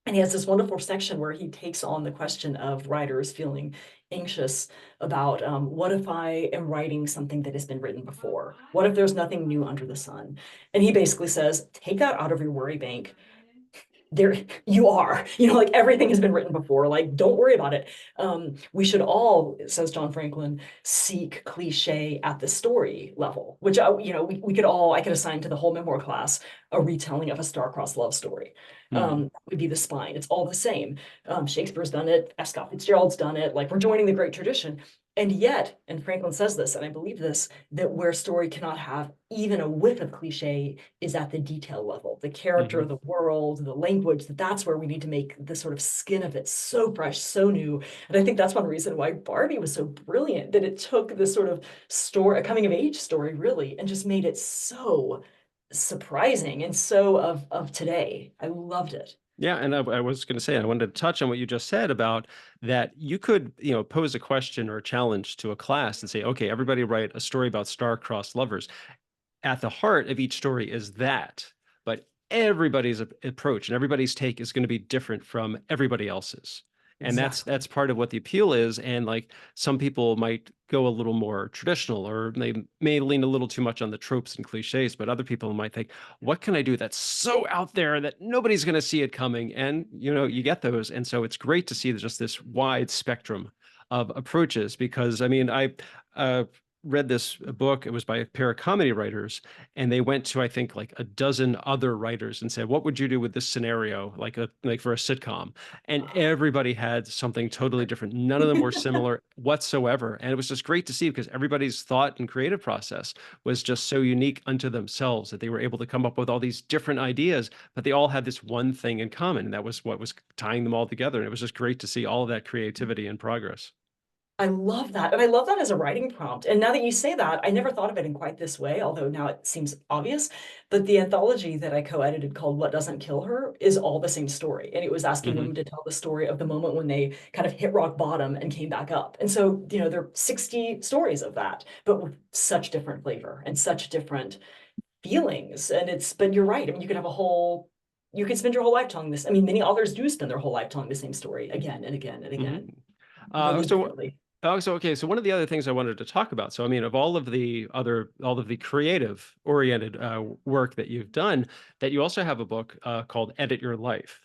And he has this wonderful section where he takes on the question of writers feeling anxious about what if I am writing something that has been written before? What if there's nothing new under the sun? And he basically says, take that out of your worry bank. There you are, like everything has been written before, like don't worry about it. We should all, says John Franklin, seek cliche at the story level, which we could all, I could assign to the whole memoir class a retelling of a star-crossed love story. Hmm. Would be the spine. It's all the same. Shakespeare's done it, F. Scott Fitzgerald's done it, like we're joining the great tradition. And yet, and Franklin says this, and I believe this, that where story cannot have even a whiff of cliche is at the detail level, the character, Hmm. the world, the language, that's where we need to make the sort of skin of it so fresh, so new. And I think that's one reason why Barbie was so brilliant, that it took this sort of story, a coming of age story really, and just made it so surprising and so of today. I loved it. Yeah, and I was going to say, I wanted to touch on what you just said about that you could, pose a question or a challenge to a class and say, okay, everybody write a story about star-crossed lovers. At the heart of each story is that, but everybody's approach and everybody's take is going to be different from everybody else's. And Exactly. that's part of what the appeal is. And like some people might go a little more traditional, or they may lean a little too much on the tropes and cliches, but other people might think, what can I do that's so out there that nobody's going to see it coming? And you get those. And so it's great to see just this wide spectrum of approaches because I mean, uh read this book. It was by a pair of comedy writers, and they went to, I think, like a dozen other writers and said, "What would you do with this scenario, like for a sitcom?" And everybody had something totally different. None of them were similar whatsoever, and it was just great to see because everybody's thought and creative process was just so unique unto themselves that they were able to come up with all these different ideas, but they all had this one thing in common, and that was what was tying them all together. And it was just great to see all of that creativity and progress. I love that. And I love that as a writing prompt. And now that you say that, I never thought of it in quite this way, although now it seems obvious. But the anthology that I co-edited called What Doesn't Kill Her is all the same story. And it was asking Hmm. women to tell the story of the moment when they kind of hit rock bottom and came back up. And so, there are 60 stories of that, but with such different flavor and such different feelings. But you're right. I mean, you could spend your whole life telling this. I mean, many authors do spend their whole life telling the same story again and again and Hmm. again, Uh, really so differently. so okay. So one of the other things I wanted to talk about. So I mean, of all of the creative oriented work that you've done, that you also have a book called Edit Your Life,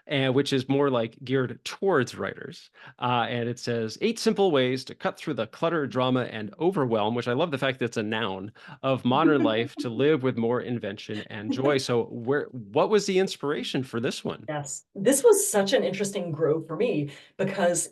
and which is more like geared towards writers. And it says 8 simple ways to cut through the clutter, drama, and overwhelm, which I love the fact that it's a noun of modern life to live with more invention and joy. So what was the inspiration for this one? Yes, this was such an interesting grove for me because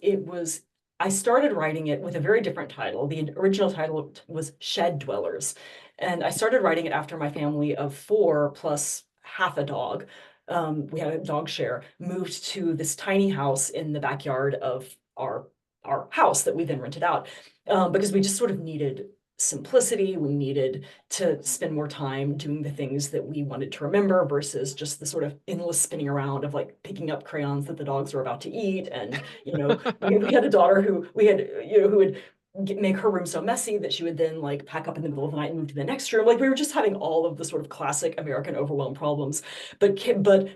I started writing it with a very different title. The original title was Shed Dwellers. And I started writing it after my family of four plus half a dog. We had a dog share, moved to this tiny house in the backyard of our house that we then rented out because we just sort of needed simplicity. We needed to spend more time doing the things that we wanted to remember versus just the sort of endless spinning around of like picking up crayons that the dogs were about to eat. And, we had a daughter who would make her room so messy that she would then like pack up in the middle of the night and move to the next room. Like we were just having all of the sort of classic American overwhelm problems. But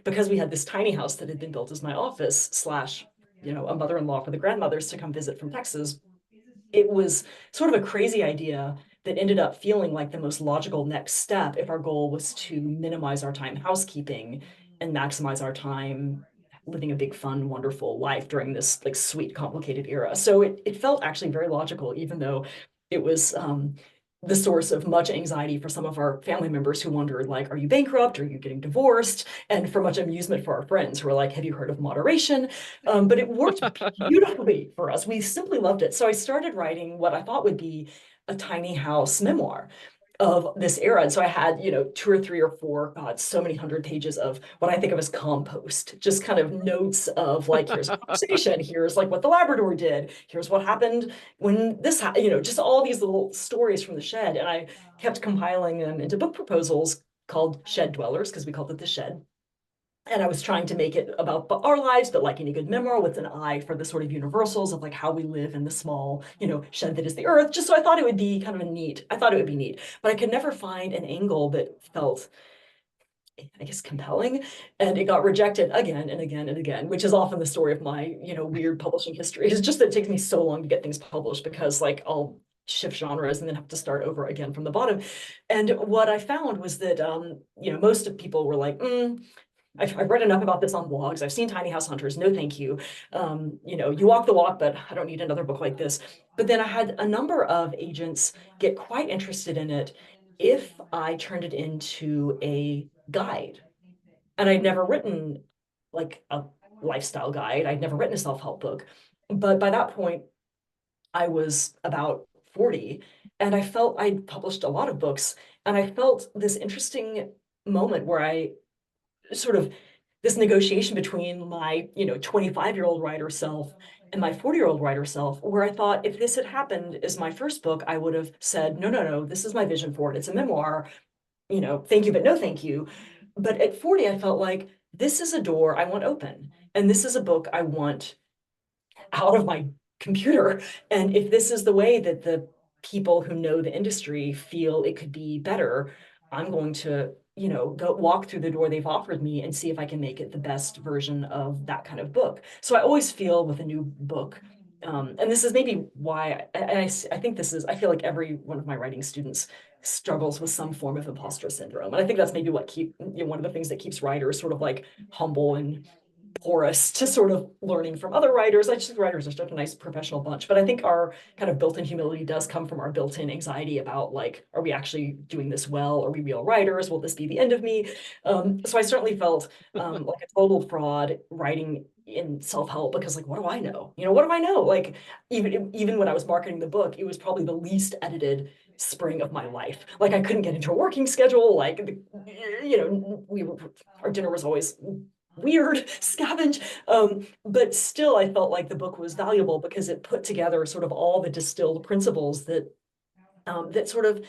because we had this tiny house that had been built as my office slash, a mother-in-law for the grandmothers to come visit from Texas, it was sort of a crazy idea that ended up feeling like the most logical next step if our goal was to minimize our time housekeeping and maximize our time living a big, fun, wonderful life during this like sweet, complicated era. So it felt actually very logical, even though it was the source of much anxiety for some of our family members who wondered, like, are you bankrupt? Are you getting divorced? And for much amusement for our friends who were like, have you heard of moderation? But it worked beautifully for us. We simply loved it. So I started writing what I thought would be a tiny house memoir of this era. And so I had, two or three or four, God, so many hundred pages of what I think of as compost, just kind of notes of like, here's a conversation, here's like what the Labrador did, here's what happened when this, just all these little stories from the shed. And I kept compiling them into book proposals called Shed Dwellers, because we called it the shed. And I was trying to make it about our lives, but like any good memoir with an eye for the sort of universals of like how we live in the small, shed that is the earth. Just so I thought it would be kind of I thought it would be neat, but I could never find an angle that felt, I guess, compelling. And it got rejected again and again and again, which is often the story of my, weird publishing history. It's just that it takes me so long to get things published because like I'll shift genres and then have to start over again from the bottom. And what I found was that, most of people were like, I've read enough about this on blogs. I've seen Tiny House Hunters. No, thank you. You walk the walk, but I don't need another book like this. But then I had a number of agents get quite interested in it if I turned it into a guide. And I'd never written like a lifestyle guide. I'd never written a self-help book. But by that point, I was about 40 and I felt I'd published a lot of books. And I felt this interesting moment where I sort of this negotiation between my 25-year-old writer self and my 40-year-old writer self, where I thought if this had happened as my first book, I would have said, no, no, no, this is my vision for it. It's a memoir, thank you, but no thank you. But at 40, I felt like this is a door I want open, and this is a book I want out of my computer. And if this is the way that the people who know the industry feel it could be better, I'm going to, go walk through the door they've offered me and see if I can make it the best version of that kind of book. So I always feel with a new book, and this is maybe why I think I feel like every one of my writing students struggles with some form of imposter syndrome. And I think that's maybe one of the things that keeps writers sort of like humble and porous to sort of learning from other writers. I just think writers are such a nice professional bunch, but I think our kind of built-in humility does come from our built-in anxiety about like, are we actually doing this well? Are we real writers? Will this be the end of me? So I certainly felt like a total fraud writing in self-help because like, what do I know? What do I know? Like even when I was marketing the book, it was probably the least edited spring of my life. Like I couldn't get into a working schedule. Like, our dinner was always weird, scavenge. But still, I felt like the book was valuable because it put together sort of all the distilled principles that sort of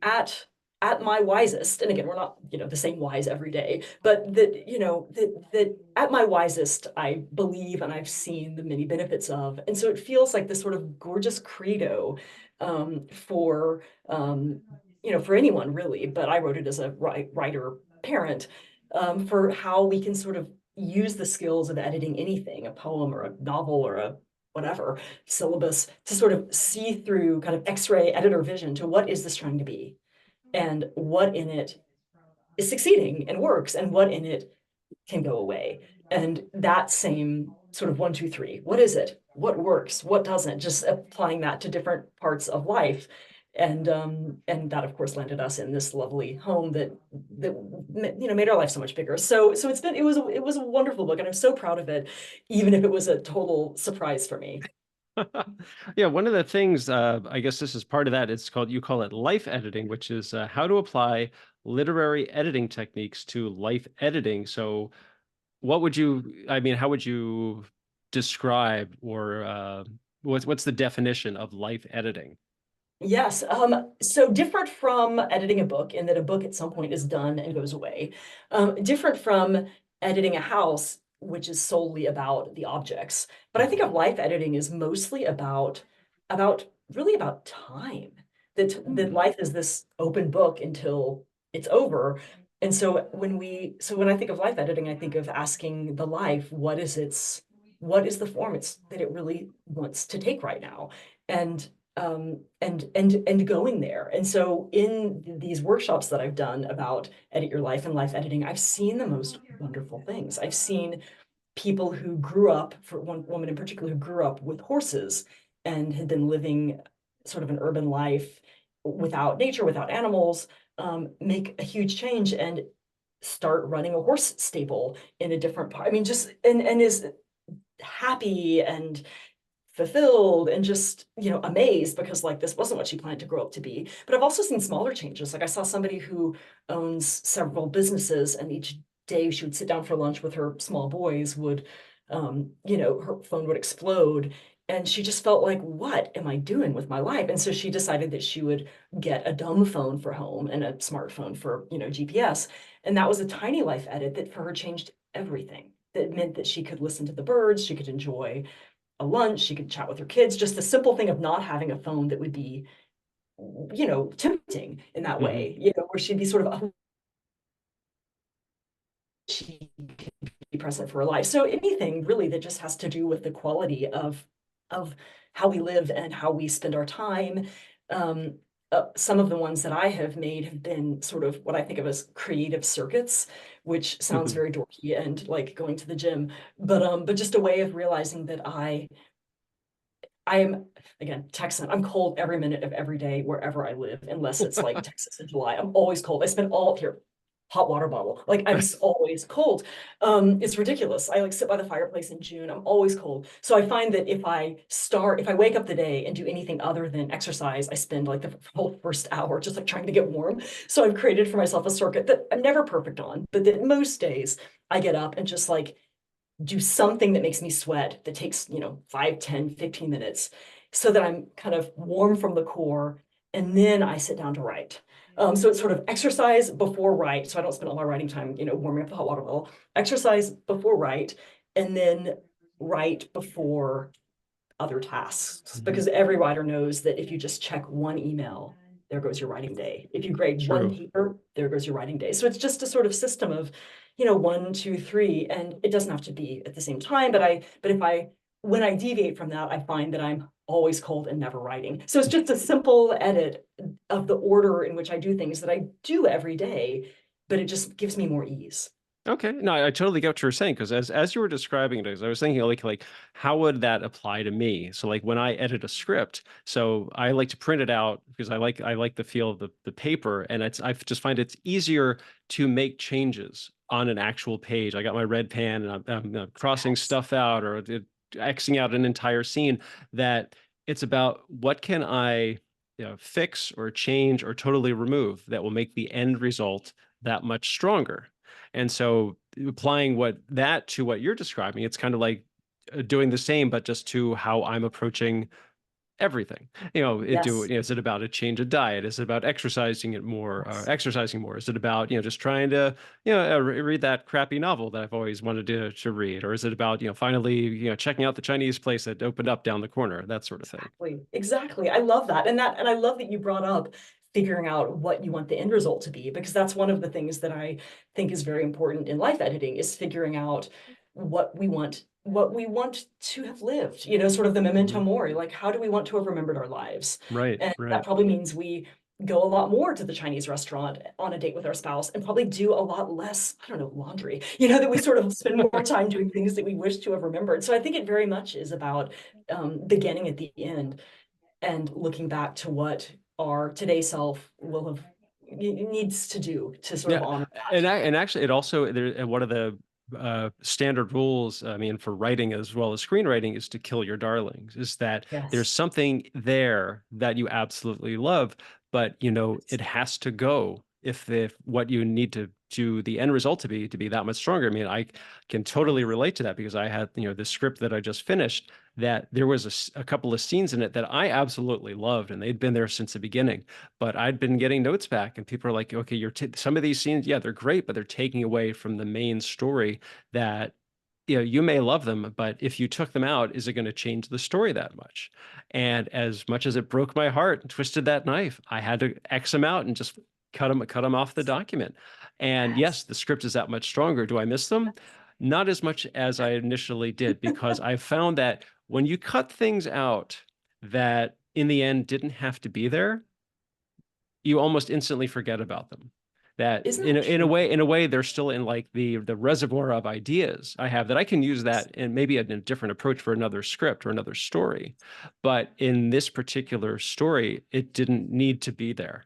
at at my wisest, and again, we're not, the same wise every day, but that at my wisest, I believe and I've seen the many benefits of. And so it feels like this sort of gorgeous credo for for anyone really, but I wrote it as a writer parent for how we can sort of use the skills of editing anything, a poem or a novel or a whatever syllabus, to sort of see through kind of X-ray editor vision to what is this trying to be and what in it is succeeding and works and what in it can go away. And that same sort of 1, 2, 3, what is it? What works? What doesn't? Just applying that to different parts of life. And that of course landed us in this lovely home that made our life so much bigger. So it was a wonderful book, and I'm so proud of it, even if it was a total surprise for me. Yeah, one of the things, I guess this is part of that, you call it life editing, which is how to apply literary editing techniques to life editing. So how would you describe or what's the definition of life editing? Yes. So different from editing a book in that a book at some point is done and goes away. Different from editing a house, which is solely about the objects. But I think Mhm. of life editing is mostly about really about time. That life is this open book until it's over. And so when I think of life editing, I think of asking the life, what is the form that it really wants to take right now? And and going there. And so in these workshops that I've done about edit your life and life editing, I've seen the most wonderful things. I've seen people who grew up, for one woman in particular, who grew up with horses and had been living sort of an urban life without nature, without animals, make a huge change and start running a horse stable in a different part. I mean, just and is happy and fulfilled and just amazed because like this wasn't what she planned to grow up to be. But I've also seen smaller changes. Like I saw somebody who owns several businesses, and each day she would sit down for lunch with her small boys, would her phone would explode, and she just felt like, what am I doing with my life? And so she decided that she would get a dumb phone for home and a smartphone for GPS. And that was a tiny life edit that for her changed everything. That meant that she could listen to the birds, she could enjoy a lunch, she could chat with her kids, just the simple thing of not having a phone that would be, tempting in that Mhm. way, where she'd be sort of, oh, she can be present for her life. So anything really that just has to do with the quality of how we live and how we spend our time. Some of the ones that I have made have been sort of what I think of as creative circuits, which sounds very dorky and like going to the gym, but just a way of realizing that I am, again, Texan. I'm cold every minute of every day wherever I live, unless it's like Texas in July. I'm always cold. I spend all here, hot water bottle. Like always cold. It's ridiculous. I like sit by the fireplace in June. I'm always cold. So I find that if I wake up the day and do anything other than exercise, I spend like the whole first hour just like trying to get warm. So I've created for myself a circuit that I'm never perfect on, but that most days I get up and just like do something that makes me sweat that takes 5, 10, 15 minutes so that I'm kind of warm from the core, and then I sit down to write. So it's sort of exercise before write, so I don't spend all my writing time warming up the hot water bottle. Exercise before write, and then write before other tasks, Mhm. because every writer knows that if you just check one email, there goes your writing day. If you grade one True. paper, there goes your writing day. So it's just a sort of system of, 1, 2, 3, and it doesn't have to be at the same time. When I deviate from that, I find that I'm always cold and never writing. So it's just a simple edit of the order in which I do things that I do every day, but it just gives me more ease. Okay, no, I totally get what you were saying because as you were describing it, I was thinking like how would that apply to me? So like when I edit a script, so I like to print it out because I like the feel of the paper, and I just find it's easier to make changes on an actual page. I got my red pen and I'm crossing Yes. stuff out or Xing out an entire scene. That it's about what can I fix or change or totally remove that will make the end result that much stronger. And so applying what that to what you're describing, it's kind of like doing the same, but just to how I'm approaching everything. Yes. Is it about a change of diet? Is it about Yes. exercising more? Is it about, just trying to, read that crappy novel that I've always wanted to read? Or is it about, finally, checking out the Chinese place that opened up down the corner, that sort of thing. Exactly. Exactly. I love that. And I love that you brought up figuring out what you want the end result to be, because that's one of the things that I think is very important in life editing is figuring out what we want to have lived, sort of the memento Mhm. mori, like how do we want to have remembered our lives? Right, And that right. probably means we go a lot more to the Chinese restaurant on a date with our spouse and probably do a lot less, I don't know, laundry, that we sort of spend more time doing things that we wish to have remembered. So I think it very much is about beginning at the end and looking back to what our today self will have needs to do to sort of Yeah, honor that. and actually, it also one of the standard rules, I mean, for writing as well as screenwriting, is to kill your darlings. Is that there's Yes. something there that you absolutely love, but Yes. it has to go if what you need to do the end result to be that much stronger. I mean, I can totally Yes. relate to that because I had the script that I just finished that there was a couple of scenes in it that I absolutely loved, and they'd been there since the beginning, but I'd been getting notes back, and people are like, "Okay, some of these scenes, yeah, they're great, but they're taking away from the main story. That you may love them, but if you took them out, is it going to change the story that much?" And as much as it broke my heart and twisted that knife, I had to X them out and just cut them off the document. And yes, Yes. the script is that much stronger. Do I miss them? Not as much as I initially did, because I found that when you cut things out that in the end didn't have to be there, you almost instantly forget about them. That Isn't in that true? in a way, they're still in like the reservoir of ideas I have that I can use that and maybe a different approach for another script or another story. But in this particular story, it didn't need to be there.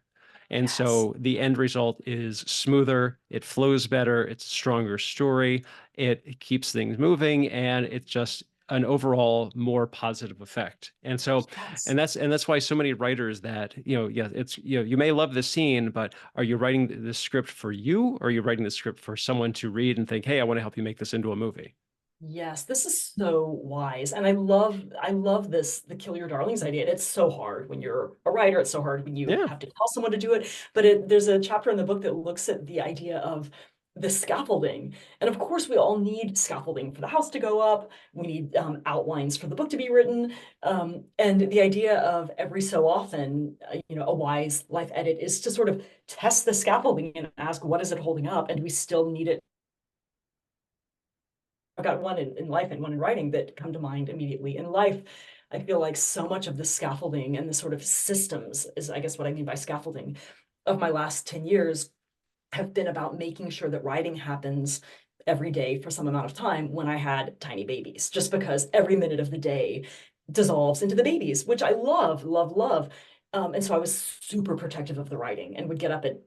And Yes. so the end result is smoother, it flows better, it's a stronger story, it keeps things moving, and it's just an overall more positive effect. And so Yes. and that's why so many writers that yeah, it's you may love the scene, but are you writing the script for you, or are you writing the script for someone to read and think, hey, I want to help you make this into a movie? Yes, this is so wise. And I love this, the kill your darlings idea. And it's so hard when you're a writer, it's so hard when you Yeah. have to tell someone to do it. But there's a chapter in the book that looks at the idea of the scaffolding. And of course, we all need scaffolding for the house to go up. We need outlines for the book to be written. And the idea of every so often, a wise life edit is to sort of test the scaffolding and ask, what is it holding up? And do we still need it? I've got one in life and one in writing that come to mind immediately. In life, I feel like so much of the scaffolding and the sort of systems is, I guess, what I mean by scaffolding of my last 10 years have been about making sure that writing happens every day for some amount of time when I had tiny babies, just because every minute of the day dissolves into the babies, which I love, love, love. And so I was super protective of the writing and would get up at,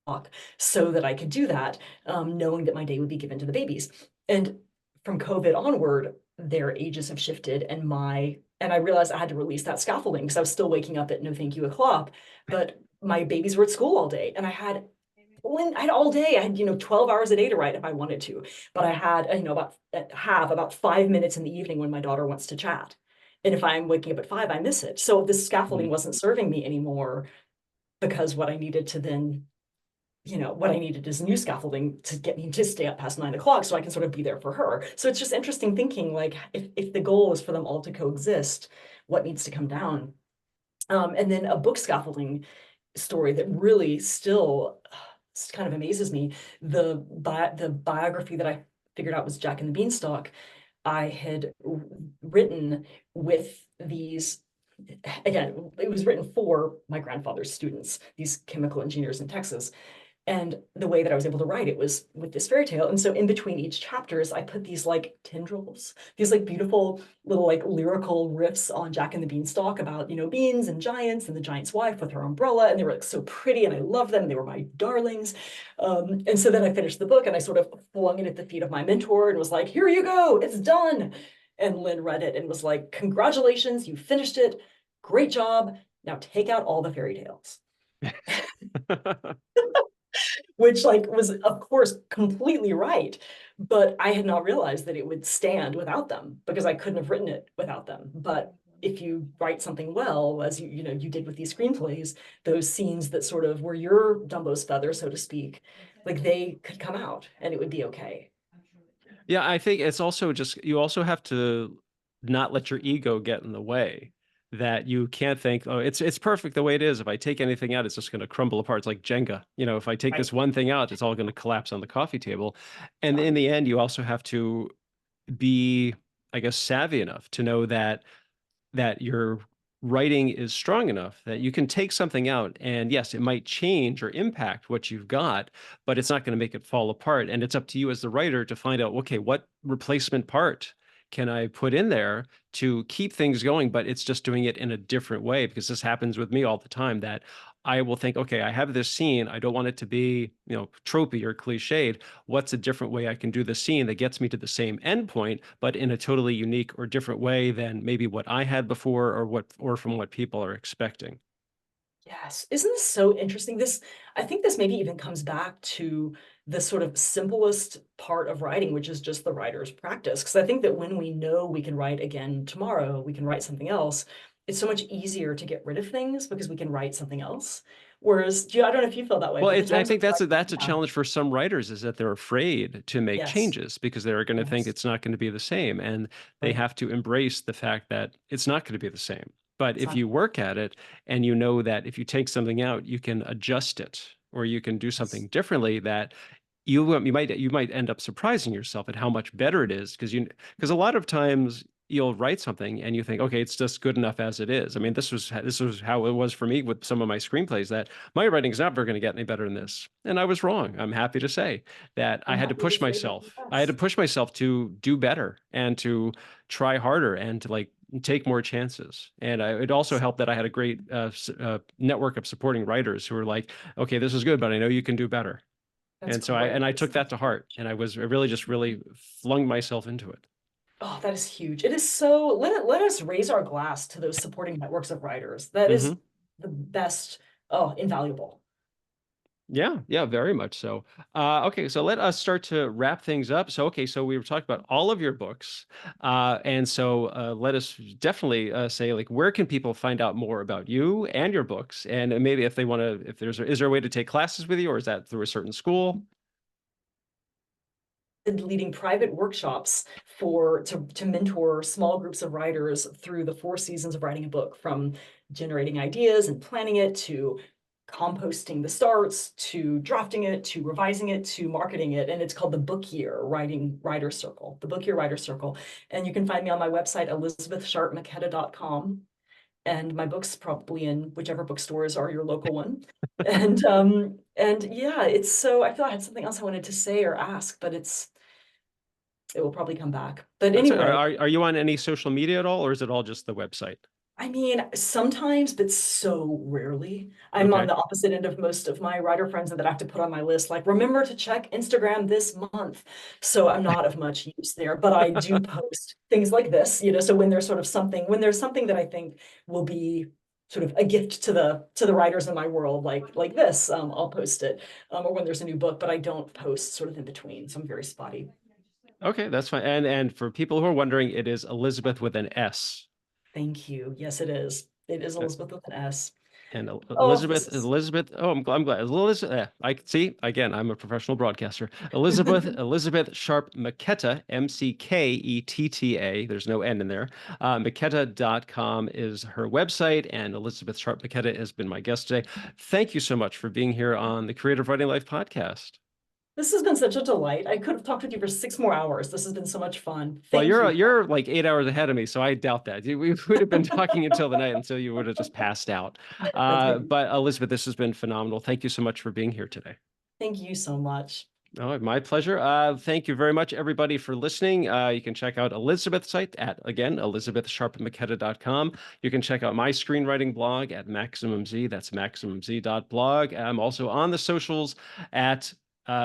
o'clock so that I could do that, knowing that my day would be given to the babies. And from COVID onward, their ages have shifted, and I realized I had to release that scaffolding because I was still waking up at no thank you o'clock, but my babies were at school all day, and I had all day. I had 12 hours a day to write if I wanted to, but I had about 5 minutes in the evening when my daughter wants to chat. And if I'm waking up at 5, I miss it. So this scaffolding Mhm. wasn't serving me anymore because what I needed is new scaffolding to get me to stay up past 9 o'clock so I can sort of be there for her. So it's just interesting thinking like if the goal is for them all to coexist, what needs to come down? And then a book scaffolding story that really still kind of amazes me. The biography that I figured out was Jack and the Beanstalk. I had written with these, again, it was written for my grandfather's students, these chemical engineers in Texas. And the way that I was able to write it was with this fairy tale. And so in between each chapters, I put these like tendrils, these like beautiful little like lyrical riffs on Jack and the Beanstalk about, beans and giants and the giant's wife with her umbrella. And they were like so pretty and I loved them. And they were my darlings. And so then I finished the book and I sort of flung it at the feet of my mentor and was like, here you go, it's done. And Lynn read it and was like, congratulations, you finished it. Great job. Now take out all the fairy tales. Which like was of course completely right, but I had not realized that it would stand without them because I couldn't have written it without them. But if you write something well, as you did with these screenplays, those scenes that sort of were your Dumbo's feather, so to speak, like they could come out and it would be okay. Yeah, I think it's also just you also have to not let your ego get in the way. That you can't think, oh, it's perfect the way it is. If I take anything out, it's just going to crumble apart. It's like Jenga. If I take Right. this one thing out, it's all going to collapse on the coffee table. And Yeah. in the end, you also have to be, I guess, savvy enough to know that your writing is strong enough that you can take something out and yes, it might change or impact what you've got, but it's not going to make it fall apart. And it's up to you as the writer to find out, okay, what replacement part can I put in there to keep things going, but it's just doing it in a different way because this happens with me all the time that I will think, okay, I have this scene. I don't want it to be, tropey or cliched. What's a different way I can do the scene that gets me to the same endpoint, but in a totally unique or different way than maybe what I had before or from what people are expecting. Yes. Isn't this so interesting? I think this maybe even comes back to the sort of simplest part of writing, which is just the writer's practice. Because I think that when we know we can write again tomorrow, we can write something else, it's so much easier to get rid of things because we can write something else. Whereas, I don't know if you feel that way, Well, but the I times think I that's a yeah, challenge for some writers is that they're afraid to make yes, changes because they're going to think yes, it's not going to be the same, and they right. have to embrace the fact that it's not going to be the same. But It's if not, you work at it and you know that if you take something out, you can adjust it or you can do yes, something differently that you might end up surprising yourself at how much better it is because a lot of times you'll write something and you think, okay, it's just good enough as it is. I mean, this was how it was for me with some of my screenplays that my writing's never going to get any better than this. And I was wrong. I'm happy to say that I I'm had to happy to push say that myself. I had to yes. push myself to do better and to try harder and to like take more chances. And it also helped that I had a great network of supporting writers who were like, okay, this is good, but I know you can do better. That's And so I great. took that to heart and I really just really flung myself into it. Oh, that is huge. It is so, let us raise our glass to those supporting networks of writers. That is Hmm. the best, oh, invaluable. Yeah, yeah, very much so. Okay, so let us start to wrap things up. So, okay, so we were talking about all of your books, and so let us definitely say, like, where can people find out more about you and your books, and maybe if they want to, if there's, is there a way to take classes with you, or is that through a certain school? Leading private workshops to mentor small groups of writers through the 4 seasons of writing a book, from generating ideas and planning it to composting the starts to drafting it to revising it to marketing it. And it's called the Book Year Writing Writer Circle, the Book Year Writer Circle. And you can find me on my website, elizabethsharpmcketta.com. And my book's probably in whichever bookstores are your local one. And yeah, it's so, I feel I had something else I wanted to say or ask, but it will probably come back. But That's anyway, are you on any social media at all, or is it all just the website? I mean, sometimes, but so rarely. I'm on Okay. the opposite end of most of my writer friends that I have to put on my list, like, remember to check Instagram this month. So I'm not of much use there, but I do post things like this, so when there's something that I think will be sort of a gift to the writers in my world, like this, I'll post it. Or when there's a new book, but I don't post sort of in between. So I'm very spotty. Okay, that's fine. And for people who are wondering, it is Elizabeth with an S. Thank you. Yes, it is. It is Uh, Elizabeth with an S. And Oh, this is Elizabeth. Oh, I'm glad. Elizabeth. I see. Again, I'm a professional broadcaster. Elizabeth Sharp McKetta, McKetta. There's no N in there. McKetta.com is her website, and Elizabeth Sharp McKetta has been my guest today. Thank you so much for being here on the Creative Writing Life podcast. This has been such a delight. I could have talked with you for 6 more hours. This has been so much fun. Well, Thank you. you're like 8 hours ahead of me, so I doubt that. We would have been talking until the night until you would have just passed out. That's maybe. But Elizabeth, this has been phenomenal. Thank you so much for being here today. Thank you so much. Oh, my pleasure. Thank you very much, everybody, for listening. You can check out Elisabeth's site at, again, elizabethsharpmcketta.com. You can check out my screenwriting blog at MaximumZ. That's maximumz.blog. I'm also on the socials at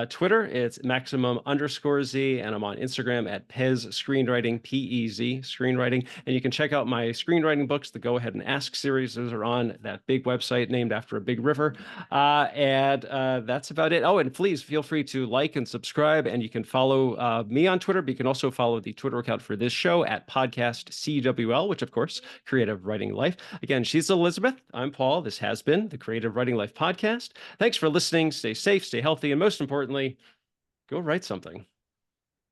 Twitter. It's maximum_Z, and I'm on Instagram at Pez Screenwriting, PEZ Screenwriting. And you can check out my screenwriting books, the Go Ahead and Ask series. Those are on that big website named after a big river. And that's about it. Oh, and please feel free to like and subscribe, and you can follow me on Twitter, but you can also follow the Twitter account for this show at Podcast CWL, which of course, Creative Writing Life. Again, she's Elisabeth. I'm Paul. This has been the Creative Writing Life podcast. Thanks for listening. Stay safe, stay healthy, and most importantly, go write something.